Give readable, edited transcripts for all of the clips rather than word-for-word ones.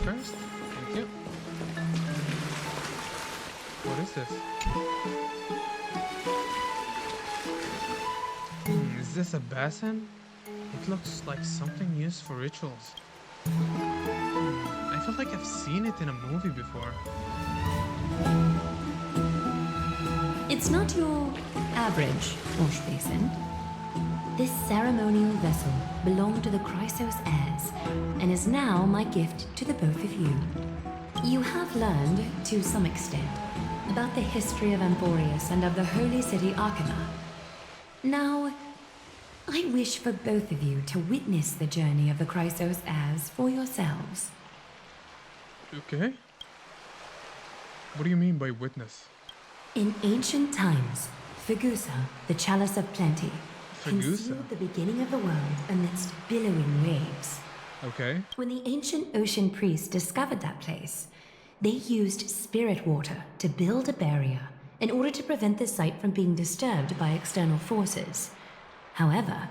first. Thank you. What is this? Is this a basin? It looks like something used for rituals. I feel like I've seen it in a movie before. It's not your average wash basin. This ceremonial vessel belonged to the Chrysos heirs and is now my gift to the both of you. You have learned, to some extent, about the history of Amphoreus and of the holy city Arcana. Now, I wish for both of you to witness the journey of the Chrysos heirs for yourselves. Okay. What do you mean by witness? In ancient times, Fegusa, the chalice of plenty, Fegusa? concealed the beginning of the world amidst billowing waves. Okay. When the ancient ocean priests discovered that place, they used spirit water to build a barrier in order to prevent the site from being disturbed by external forces. However,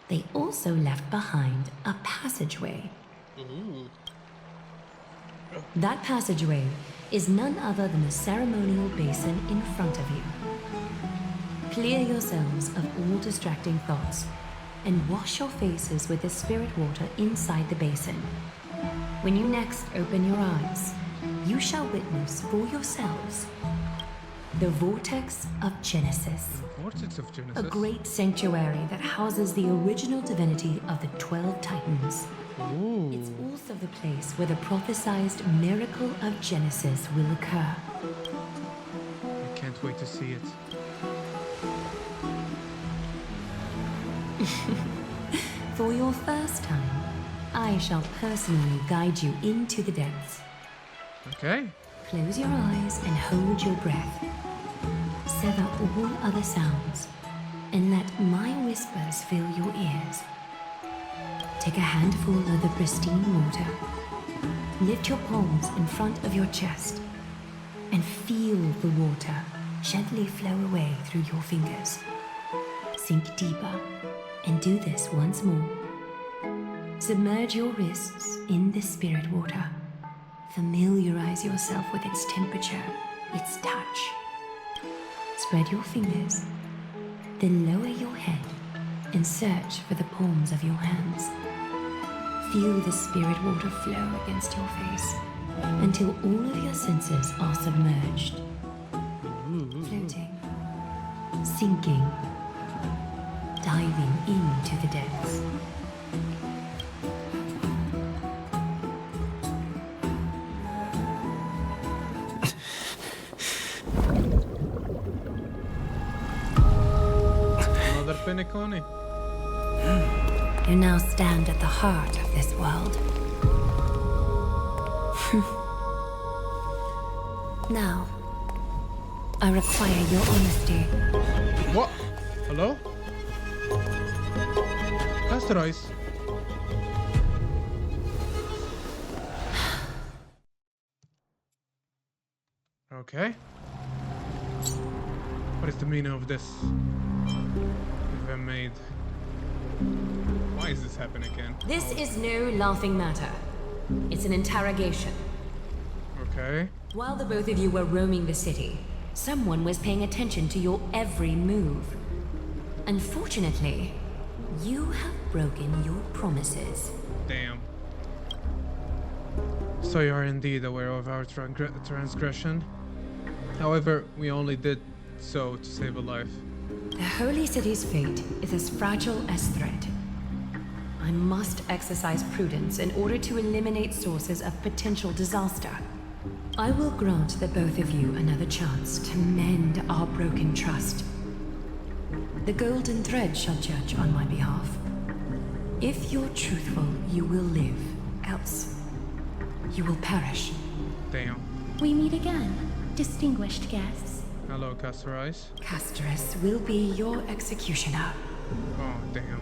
they also left behind a passageway. Ooh. That passageway is none other than the ceremonial basin in front of you. Clear yourselves of all distracting thoughts and wash your faces with the spirit water inside the basin. When you next open your eyes, you shall witness for yourselves the Vortex of Genesis. Vortex of Genesis? A great sanctuary that houses the original divinity of the 12 Titans. Ooh. It's also the place where the prophesized miracle of Genesis will occur. I can't wait to see it. For your first time, I shall personally guide you into the depths. Okay. Close your eyes and hold your breath. Sever all other sounds and let my whispers fill your ears. Take a handful of the pristine water. Lift your palms in front of your chest and feel the water gently flow away through your fingers. Sink deeper and do this once more. Submerge your wrists in the spirit water. Familiarize yourself with its temperature, its touch. Spread your fingers, then lower your head and search for the palms of your hands. Feel the spirit water flow against your face until all of your senses are submerged. Floating, sinking, diving into the depths. Another Penaconi. You now stand at the heart of this world. Now, I require your honesty. What? Hello? Castor Ice. Okay. What is the meaning of this? If I made... Why is this happening again? This is no laughing matter. It's an interrogation. Okay. While the both of you were roaming the city, someone was paying attention to your every move. Unfortunately, you have broken your promises. Damn. So you are indeed aware of our transgression. However, we only did so to save a life. The Holy City's fate is as fragile as threat. I must exercise prudence in order to eliminate sources of potential disaster. I will grant the both of you another chance to mend our broken trust. The golden thread shall judge on my behalf. If you're truthful, you will live. Else, you will perish. Damn. We meet again, distinguished guests. Hello, Castor Ice. Castress will be your executioner. Oh, damn.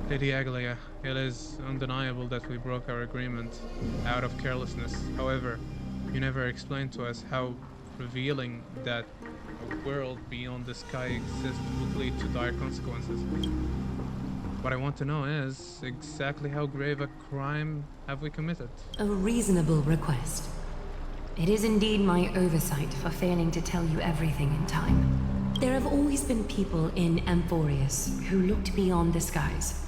Lady Aglaia, it is undeniable that we broke our agreement out of carelessness. However, you never explained to us how revealing that a world beyond the sky exists would lead to dire consequences. What I want to know is exactly how grave a crime have we committed? A reasonable request. It is indeed my oversight for failing to tell you everything in time. There have always been people in Amphoreus who looked beyond the skies.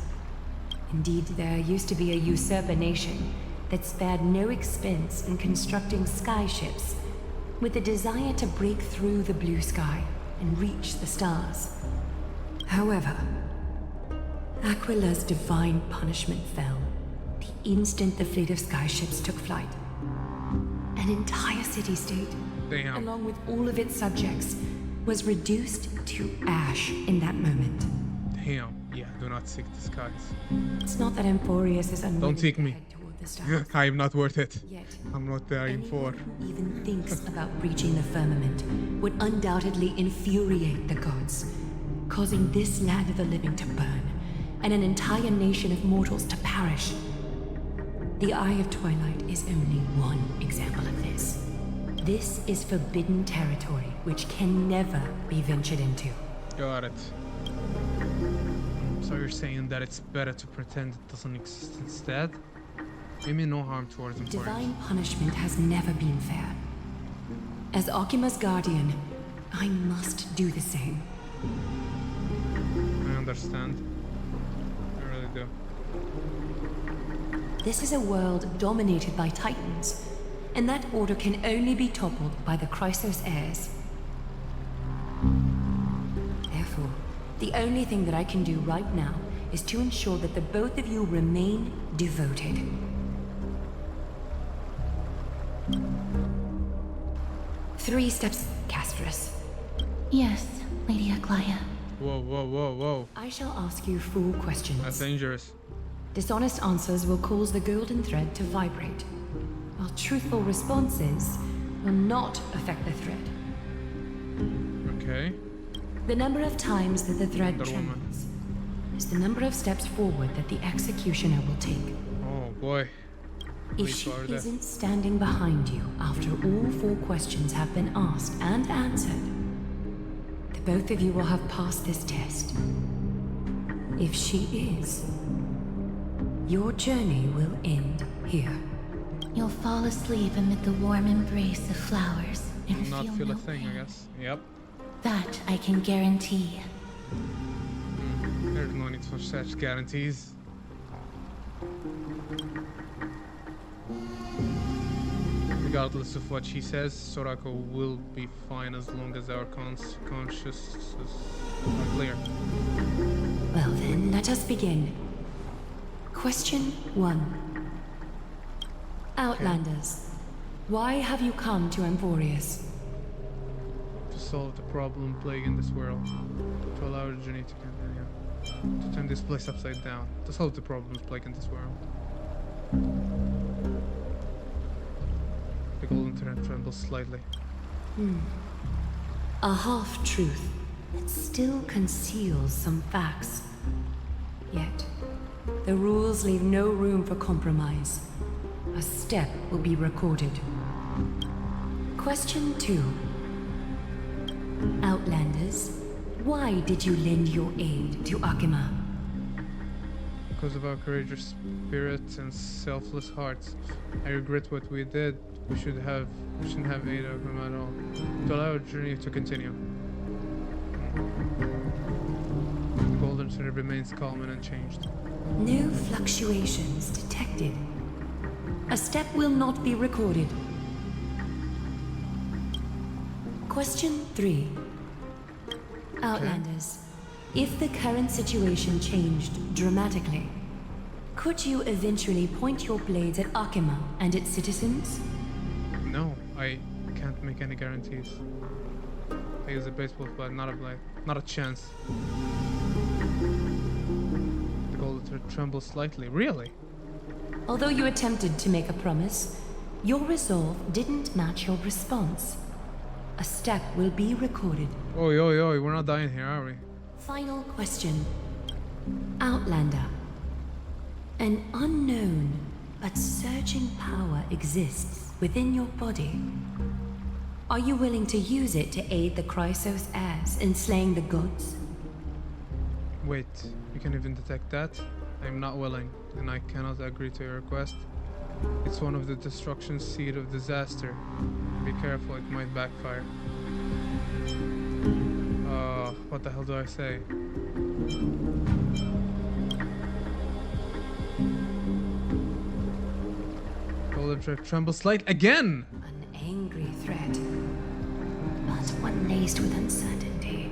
Indeed, there used to be a usurper nation that spared no expense in constructing skyships with the desire to break through the blue sky and reach the stars. However, Aquila's divine punishment fell the instant the fleet of skyships took flight. An entire city-state, Damn. along with all of its subjects, was reduced to ash in that moment. Damn. Yeah, do not seek the skies. It's not that Amphoreus is unwilling Don't seek to me. head toward the stars. I am not worth it. Yet, I'm not dying for. anyone who even thinks about breaching the firmament would undoubtedly infuriate the gods, causing this land of the living to burn, and an entire nation of mortals to perish. The Eye of Twilight is only one example of this. This is forbidden territory which can never be ventured into. Got it. So you're saying that it's better to pretend it doesn't exist instead? We mean no harm towards Amphoreus. Divine punishment has never been fair. As Akima's guardian, I must do the same. I understand. I really do. This is a world dominated by titans, and that order can only be toppled by the Chrysos heirs. Therefore, the only thing that I can do right now is to ensure that the both of you remain devoted. Three steps, Castrus. Yes, Lady Aglaia. Whoa, whoa, whoa, whoa. I shall ask you 4 questions. That's dangerous. Dishonest answers will cause the golden thread to vibrate, while truthful responses will not affect the thread. Okay. The number of times that the thread Wonder Woman. trembles is the number of steps forward that the executioner will take. Oh boy. If Please she forward that. isn't standing behind you after all 4 questions have been asked and answered, the both of you will have passed this test. If she is, your journey will end here. You'll fall asleep amid the warm embrace of flowers and Not feel no a thing, I pain. guess. Yep. That I can guarantee. There's no need for such guarantees. Regardless of what she says, Sorako will be fine as long as our consciences are clear. Well then, let us begin. Question 1. Outlanders, why have you come to Amphoreus? To solve the problem plaguing this world, to allow our journey to continue, to turn this place upside down, to solve the problems plaguing this world. The golden thread trembles slightly. A half-truth that still conceals some facts. Yet, the rules leave no room for compromise. A step will be recorded. Question 2. Outlanders, why did you lend your aid to Akima? Because of our courageous spirits and selfless hearts, I regret what we did. We shouldn't have aided him at all. To allow our journey to continue. The golden thread remains calm and unchanged. No fluctuations detected. A step will not be recorded. Question 3. Outlanders, if the current situation changed dramatically, could you eventually point your blades at Akima and its citizens? No, I can't make any guarantees. I use a baseball bat, not a blade. Not a chance. The golden thread trembles slightly. Really? Although you attempted to make a promise, your resolve didn't match your response. A step will be recorded. Oi, oi, oi, we're not dying here, are we? Final question. Outlander. An unknown but surging power exists within your body. Are you willing to use it to aid the Chrysos heirs in slaying the gods? Wait, You can even detect that. I'm not willing, and I cannot agree to your request. It's one of the destruction seed of disaster. Be careful, it might backfire. What the hell do I say? Golden drift trembles slightly again! An angry threat, but one laced with uncertainty.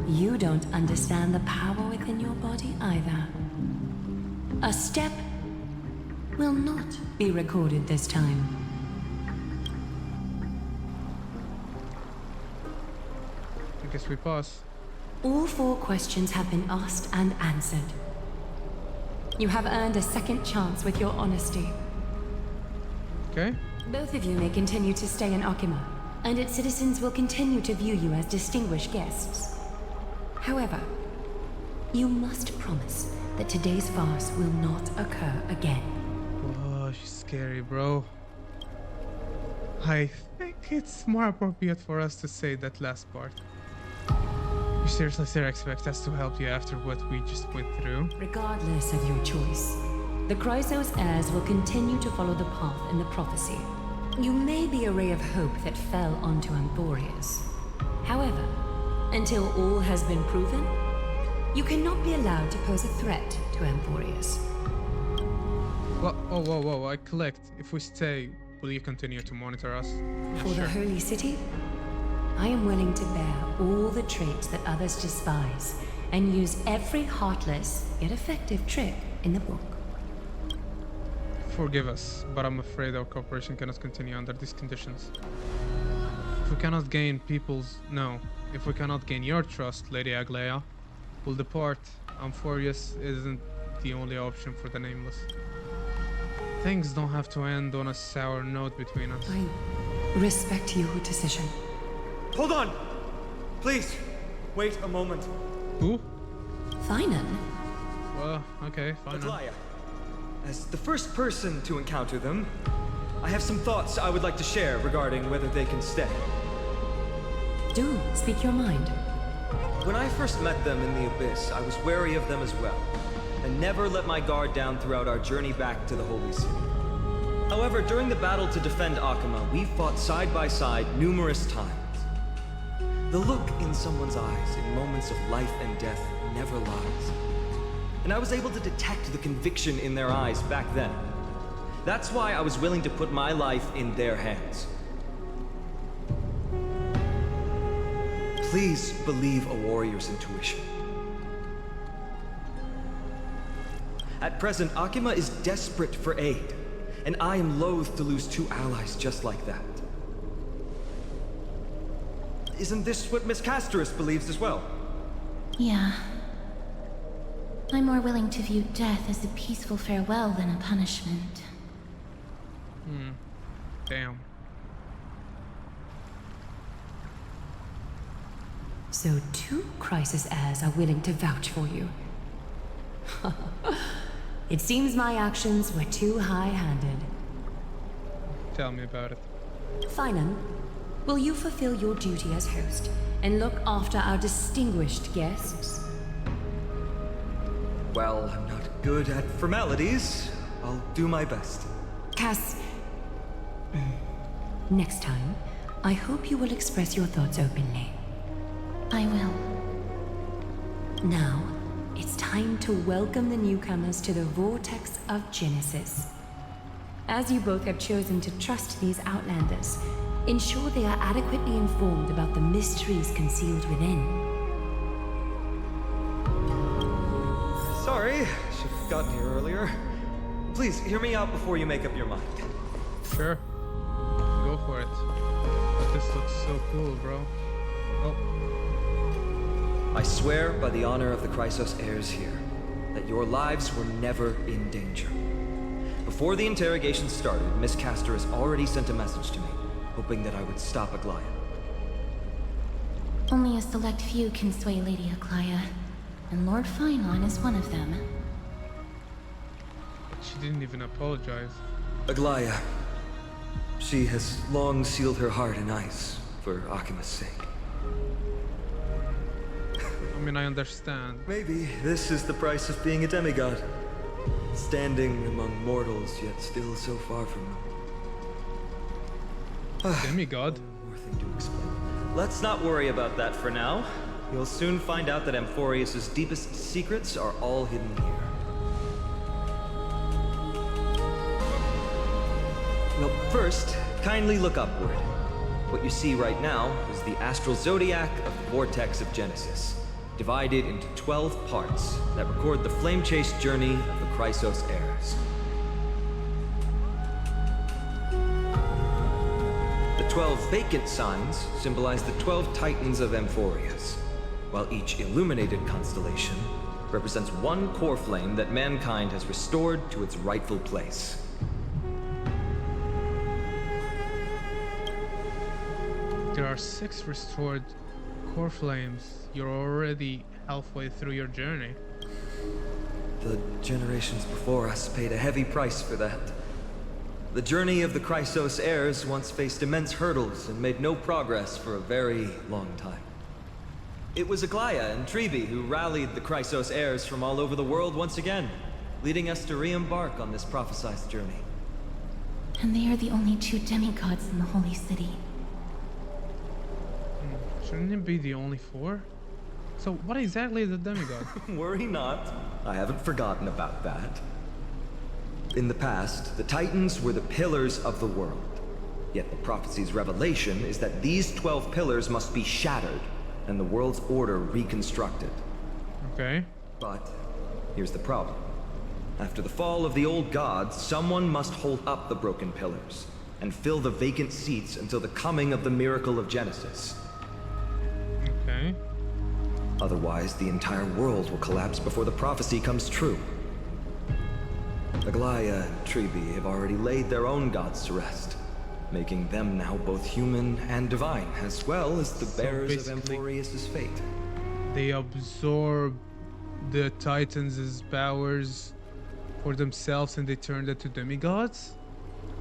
You don't understand the power within your body either. A step will not be recorded this time. I guess we pause. All 4 questions have been asked and answered. You have earned a second chance with your honesty. Okay? Both of you may continue to stay in Akima, and its citizens will continue to view you as distinguished guests. However, you must promise that today's farce will not occur again. Oh, she's scary, bro. I think it's more appropriate for us to say that last part. You seriously still expect us to help you after what we just went through? Regardless of your choice, the Chrysos heirs will continue to follow the path in the prophecy. You may be a ray of hope that fell onto Amphoreus. However, until all has been proven, you cannot be allowed to pose a threat to Amphoreus. Well, whoa, I collect. If we stay, will you continue to monitor us? For the Holy City, I am willing to bear all the traits that others despise and use every heartless yet effective trick in the book. Forgive us, but I'm afraid our cooperation cannot continue under these conditions. If we cannot gain if we cannot gain your trust, Lady Aglaia, we'll depart. Amphoreus isn't the only option for the Nameless. Things don't have to end on a sour note between us. I respect your decision. Hold on! Please, wait a moment. Who? Finan? Well, okay, fine. Aglaia, as the first person to encounter them, I have some thoughts I would like to share regarding whether they can stay. Do speak your mind. When I first met them in the Abyss, I was wary of them as well, and never let my guard down throughout our journey back to the Holy City. However, during the battle to defend Akima, we fought side by side numerous times. The look in someone's eyes in moments of life and death never lies. And I was able to detect the conviction in their eyes back then. That's why I was willing to put my life in their hands. Please believe a warrior's intuition. At present, Akima is desperate for aid, and I am loath to lose 2 allies just like that. Isn't this what Miss Casterus believes as well? Yeah. I'm more willing to view death as a peaceful farewell than a punishment. Damn. So 2 Crisis heirs are willing to vouch for you. It seems my actions were too high-handed. Tell me about it. Finan, will you fulfill your duty as host and look after our distinguished guests? Well, I'm not good at formalities. I'll do my best. Cass, next time, I hope you will express your thoughts openly. I will. Now, it's time to welcome the newcomers to the Vortex of Genesis. As you both have chosen to trust these Outlanders, ensure they are adequately informed about the mysteries concealed within. Sorry, should have gotten here earlier. Please, hear me out before you make up your mind. Sure. Go for it. But this looks so cool, bro. Oh. I swear by the honor of the Chrysos heirs here, that your lives were never in danger. Before the interrogation started, Miss Castor has already sent a message to me, hoping that I would stop Aglaia. Only a select few can sway Lady Aglaia, and Lord Finan is one of them. She didn't even apologize. Aglaia, she has long sealed her heart in ice for Akima's sake. mean, I understand. Maybe this is the price of being a demigod. Standing among mortals, yet still so far from them. Demigod? One more thing to explain. Let's not worry about that for now. You'll soon find out that Amphoreus' deepest secrets are all hidden here. Well, first, kindly look upward. What you see right now is the astral zodiac of the vortex of Genesis, divided into 12 parts that record the flame-chased journey of the Chrysos heirs. The 12 vacant signs symbolize the 12 titans of Amphoreus, while each illuminated constellation represents one core flame that mankind has restored to its rightful place. There are 6 restored core flames. You're already halfway through your journey. The generations before us paid a heavy price for that. The journey of the Chrysos heirs once faced immense hurdles and made no progress for a very long time. It was Aglaya and Trebi who rallied the Chrysos heirs from all over the world once again, leading us to re-embark on this prophesized journey. And they are the only 2 demigods in the Holy City. Shouldn't it be the only 4? So what exactly is a demigod? Worry not. I haven't forgotten about that. In the past, the Titans were the pillars of the world. Yet the prophecy's revelation is that these 12 pillars must be shattered and the world's order reconstructed. Okay. But here's the problem. After the fall of the old gods, someone must hold up the broken pillars and fill the vacant seats until the coming of the miracle of Genesis. Okay. Otherwise, the entire world will collapse before the prophecy comes true. Aglaya and Trebi have already laid their own gods to rest, making them now both human and divine, as well as the bearers of basically, Amphoreus' fate. They absorb the Titans' powers for themselves and they turned it to demigods.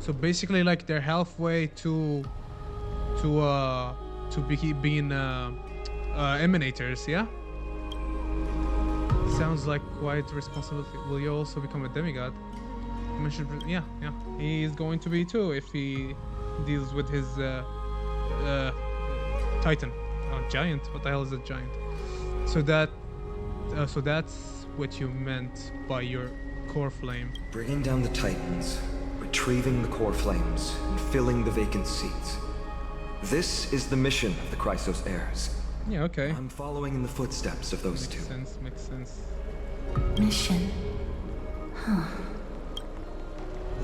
So basically, like they're halfway to being emanators, yeah. Sounds like quite responsibility. Will you also become a demigod? Yeah. He's going to be too if he deals with his Titan, giant. What the hell is a giant? So that's what you meant by your core flame. Bringing down the Titans, retrieving the core flames, and filling the vacant seats. This is the mission of the Chrysos heirs. Yeah, okay. I'm following in the footsteps of those two. Makes sense. Mission.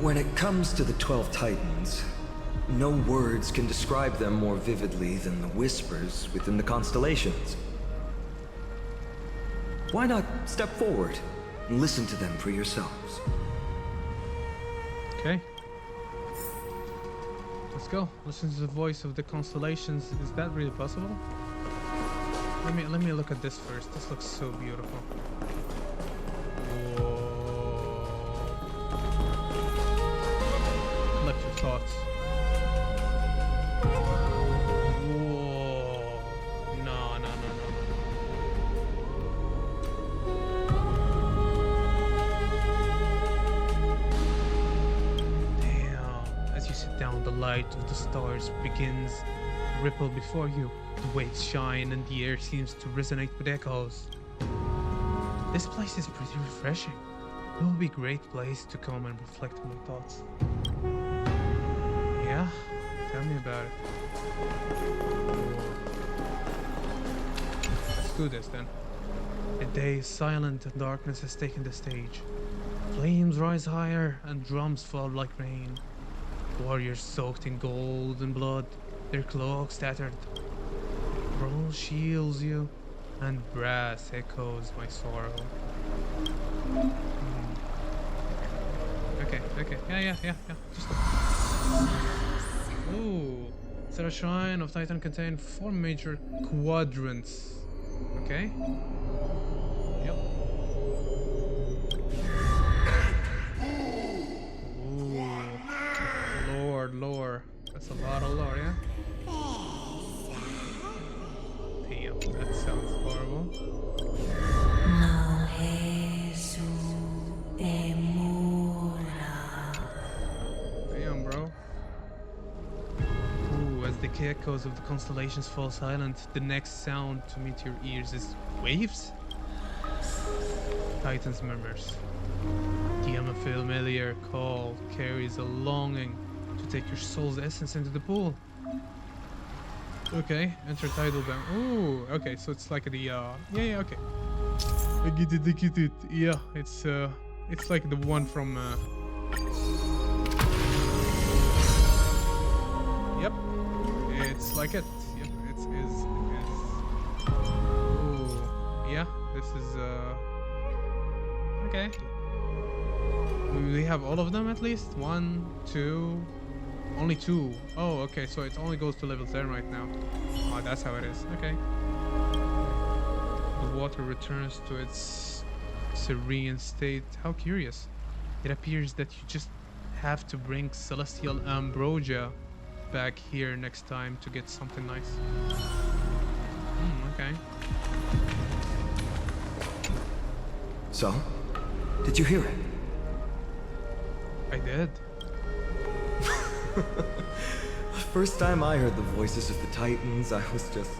When it comes to the 12 Titans, no words can describe them more vividly than the whispers within the constellations. Why not step forward and listen to them for yourselves? Okay. Let's go. Listen to the voice of the constellations. Is that really possible? Let me look at this first. This looks so beautiful. Whoa. Collect your thoughts. Whoa. No. Damn. As you sit down, the light of the stars begins to ripple before you. The waves shine and the air seems to resonate with echoes. This place is pretty refreshing. It will be a great place to come and reflect on my thoughts. Yeah? Tell me about it. Let's do this then. The day is silent and darkness has taken the stage. Flames rise higher and drums fall like rain. Warriors soaked in gold and blood, their cloaks tattered. Bronze shields you, and brass echoes my sorrow. Okay. Yeah. Just... Ooh. Sarah Shrine of Titan contain 4 major quadrants. Okay. Yep. Ooh. Lore. That's a lot of lore, yeah? Damn, that sounds horrible. milky echoes of the constellations fall silent, the next sound to meet your ears is waves? Titan's murmurs. The unfamiliar call carries a longing to take your soul's essence into the pool. Okay, enter tidal band. Oh, okay, so it's like the yeah, okay. I get it. Yeah, it's like the one from yep, it's like it. Yep, it is. Ooh, yeah, this is okay. We have all of them at least. 1, 2, only 2. Oh, okay, so it only goes to level 10 right now. Oh, that's how it is. Okay. The water returns to its serene state. How curious. It appears that you just have to bring celestial ambrosia back here next time to get something nice. Okay. So, did you hear it? I did. The first time I heard the voices of the Titans, I was just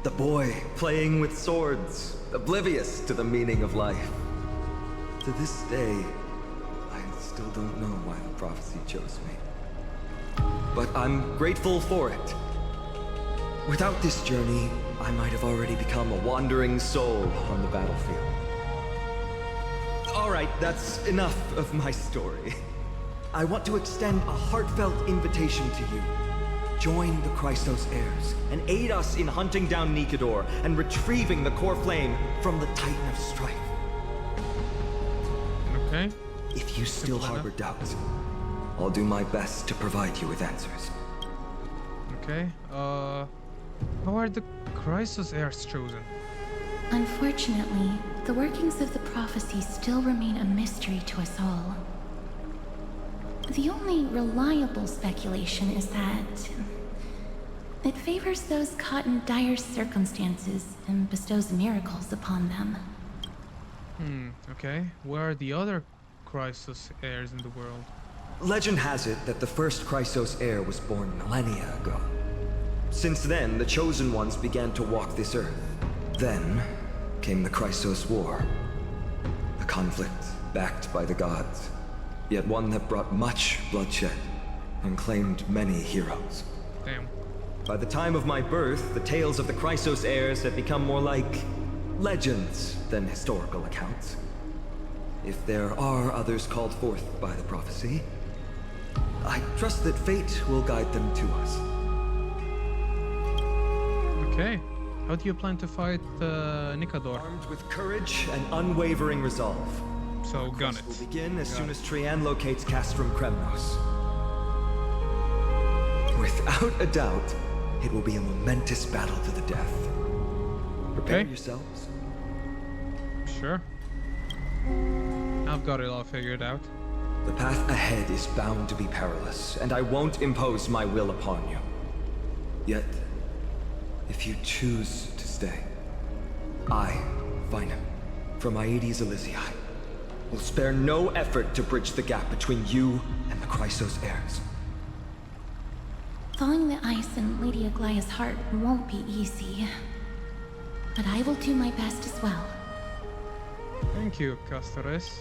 the boy playing with swords, oblivious to the meaning of life. To this day, I still don't know why the prophecy chose me. But I'm grateful for it. Without this journey, I might have already become a wandering soul on the battlefield. All right, that's enough of my story. I want to extend a heartfelt invitation to you. Join the Christos heirs and aid us in hunting down Nikedor and retrieving the core flame from the Titan of Strife. Okay. If you still harbor doubts, I'll do my best to provide you with answers. Okay. How are the Chrysos heirs chosen? Unfortunately, the workings of the prophecy still remain a mystery to us all. The only reliable speculation is that it favors those caught in dire circumstances and bestows miracles upon them. Okay. Where are the other Chrysos heirs in the world? Legend has it that the first Chrysos heir was born millennia ago. Since then, the Chosen Ones began to walk this earth. Then came the Chrysos War. A conflict backed by the gods, yet one that brought much bloodshed and claimed many heroes. Damn. By the time of my birth, the tales of the Chrysos heirs had become more like legends than historical accounts. If there are others called forth by the prophecy, I trust that fate will guide them to us. Okay. How do you plan to fight Nikedor? Armed with courage and unwavering resolve. So gun Quest it. will begin as soon as Trian locates Castrum Kremnos. Without a doubt, it will be a momentous battle to the death. Prepare Okay. yourselves. Sure. I've got it all figured out. The path ahead is bound to be perilous, and I won't impose my will upon you. Yet, if you choose to stay, I, Vinum, from Aedes Elysiae, will spare no effort to bridge the gap between you and the Chrysos heirs. Thawing the ice in Lady Aglaya's heart won't be easy. But I will do my best as well. Thank you, Castores.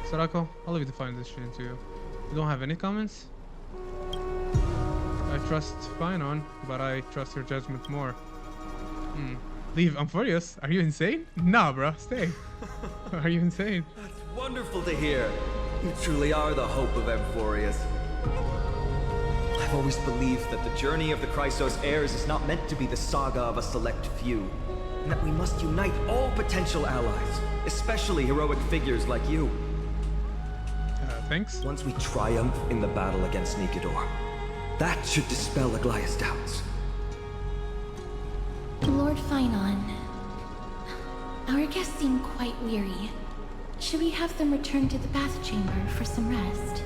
Sarako, I'll leave the final decision to you. You don't have any comments? I trust Finon, but I trust your judgment more. Leave Amphoreus? Are you insane? Nah, bro, stay. Are you insane? That's wonderful to hear. You truly are the hope of Amphoreus. I've always believed that the journey of the Chrysos heirs is not meant to be the saga of a select few, and that we must unite all potential allies, especially heroic figures like you. Thanks. Once we triumph in the battle against Nikedor, that should dispel Aglaya's doubts. Lord Finon, our guests seem quite weary. Should we have them return to the bath chamber for some rest?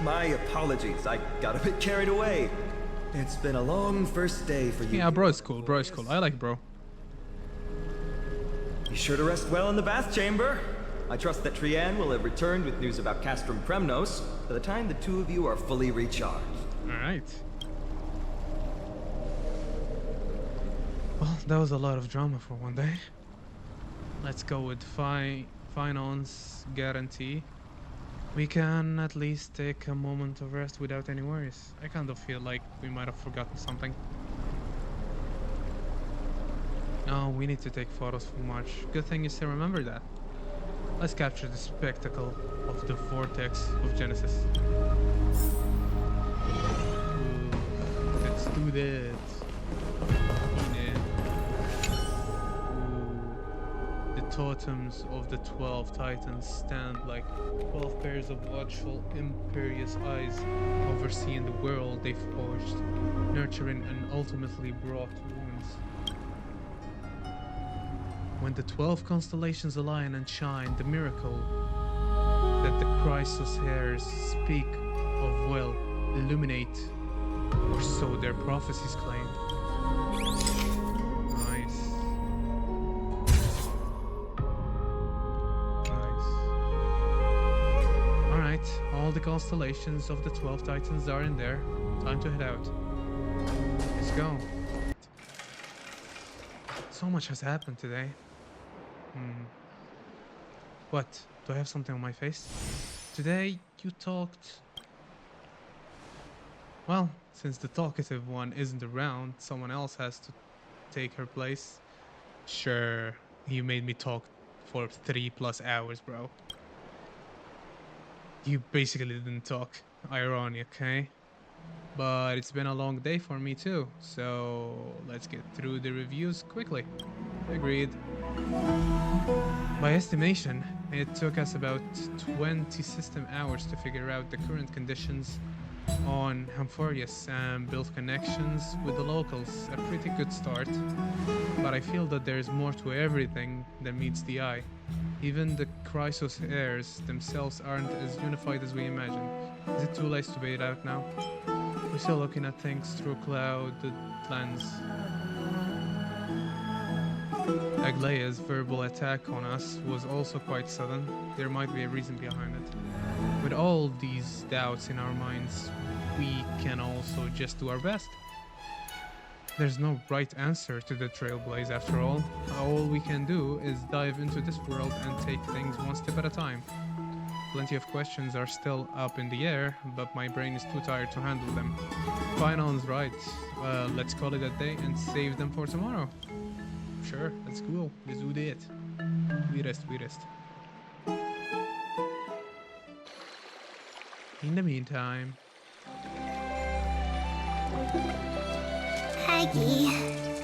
My apologies, I got a bit carried away. It's been a long first day for you. Yeah, bro is cool. Bro is cool. I like bro. Be sure to rest well in the bath chamber. I trust that Trian will have returned with news about Castrum Kremnos by the time the two of you are fully recharged. All right. That was a lot of drama for one day. Let's go with finance guarantee. We can at least take a moment of rest without any worries. I kind of feel like we might have forgotten something. Oh, we need to take photos for March. Good thing you still remember that. Let's capture the spectacle of the vortex of Genesis. Ooh, let's do that. The totems of the 12 titans stand like 12 pairs of watchful, imperious eyes overseeing the world they've forged, nurturing and ultimately brought ruins. When the 12 constellations align and shine, the miracle that the Chrysosairs speak of will illuminate, or so their prophecies claim. Nice. Alright, all the constellations of the 12 titans are in there. Time to head out. Let's go. So much has happened today. What? Do I have something on my face? Today you talked... Well, since the talkative one isn't around, someone else has to take her place. Sure, you made me talk for 3+ hours, bro. You basically didn't talk. Ironic, okay? But it's been a long day for me too, so let's get through the reviews quickly. Agreed. By estimation, it took us about 20 system hours to figure out the current conditions on Amphoreus and build connections with the locals. A pretty good start, but I feel that there's more to everything than meets the eye. Even the Chrysosairs themselves aren't as unified as we imagined. Is it too late to bait out now? We're still looking at things through a clouded lens. Aglaea's verbal attack on us was also quite sudden. There might be a reason behind it. With all these doubts in our minds, we can also just do our best. There's no right answer to the Trailblaze after all. All we can do is dive into this world and take things one step at a time. Plenty of questions are still up in the air, but my brain is too tired to handle them. Finon's right. Let's call it a day and save them for tomorrow. Sure, that's cool. Let's do that. We rest. In the meantime... Aggie,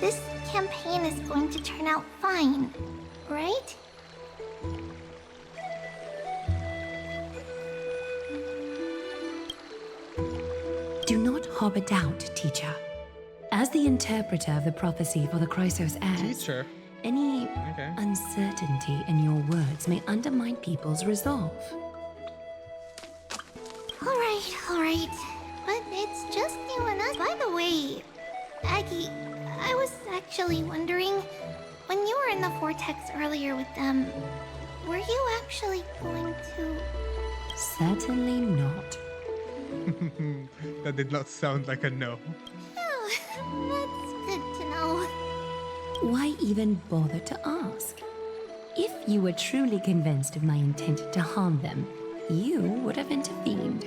this campaign is going to turn out fine, right? Do not harbor doubt, teacher. As the interpreter of the prophecy for the Chrysos heirs, Teacher? any Okay. uncertainty in your words may undermine people's resolve. Alright. But it's just you and us. By the way, Aggie, I was actually wondering, when you were in the vortex earlier with them, were you actually going to... Certainly not. That did not sound like a no. Oh, that's good to know. Why even bother to ask? If you were truly convinced of my intent to harm them, you would have intervened.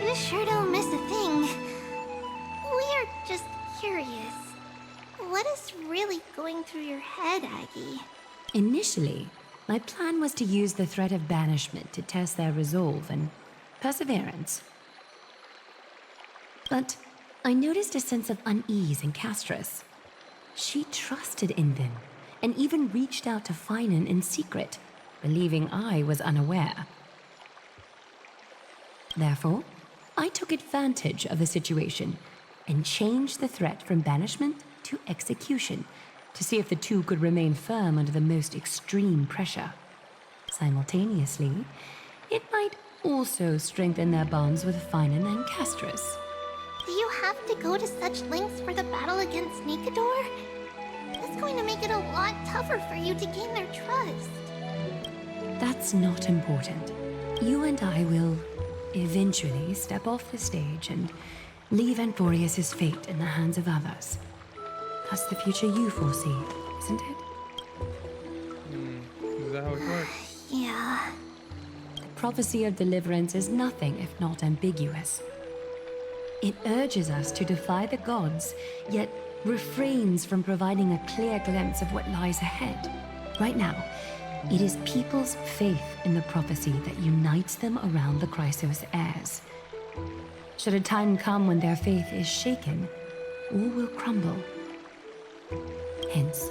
You sure don't miss a thing. We are just curious. What is really going through your head, Aggie? Initially, my plan was to use the threat of banishment to test their resolve and perseverance. But I noticed a sense of unease in Castris. She trusted in them and even reached out to Finan in secret, believing I was unaware. Therefore, I took advantage of the situation and changed the threat from banishment to execution to see if the two could remain firm under the most extreme pressure. Simultaneously, it might also strengthen their bonds with Finan and Castris. Do you have to go to such lengths for the battle against Nikador? It's going to make it a lot tougher for you to gain their trust. That's not important. You and I will eventually step off the stage and leave Amphoreus' fate in the hands of others. That's the future you foresee, isn't it? Is that how it works? Yeah. The prophecy of deliverance is nothing if not ambiguous. It urges us to defy the gods, yet refrains from providing a clear glimpse of what lies ahead. Right now, it is people's faith in the prophecy that unites them around the Chrysos heirs. Should a time come when their faith is shaken, all will crumble. Hence,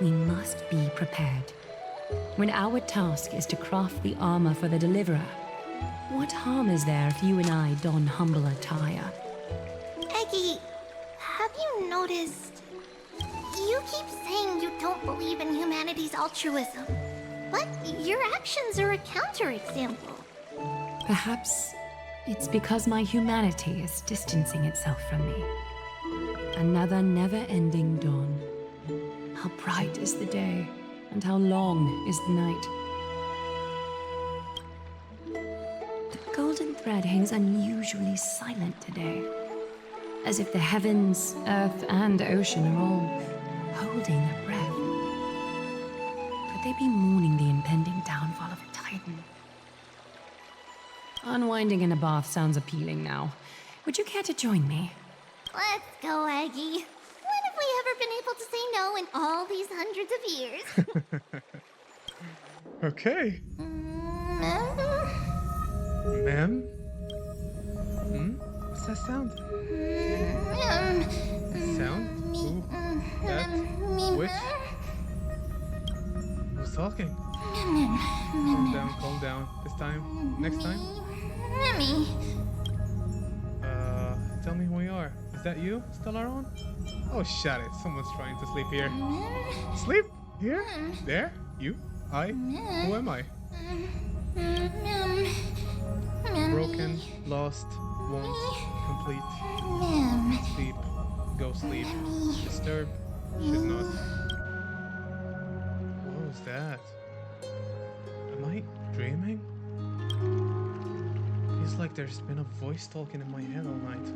we must be prepared. When our task is to craft the armor for the deliverer, what harm is there if you and I don humble attire? Eggy, have you noticed? You keep saying you don't believe in humanity's altruism, but your actions are a counterexample. Perhaps it's because my humanity is distancing itself from me. Another never-ending dawn. How bright is the day, and how long is the night. The golden thread hangs unusually silent today, as if the heavens, earth, and ocean are all holding their breath. Could they be mourning the impending downfall of a titan? Unwinding in a bath sounds appealing now. Would you care to join me? Let's go, Eggy. When have we ever been able to say no in all these hundreds of years? Okay. Ma'am? What's that sound? Sound? Who? That? Which? Who's talking? Calm down. This time? Next time? Mummy. Tell me who you are. Is that you, Stellaron? Oh, shut it. Someone's trying to sleep here. Sleep? Here? There? You? I? Who am I? Broken, lost, won't, complete. Sleep. Go sleep. Disturb. Should not. What was that? Am I dreaming? Feels like there's been a voice talking in my head all night.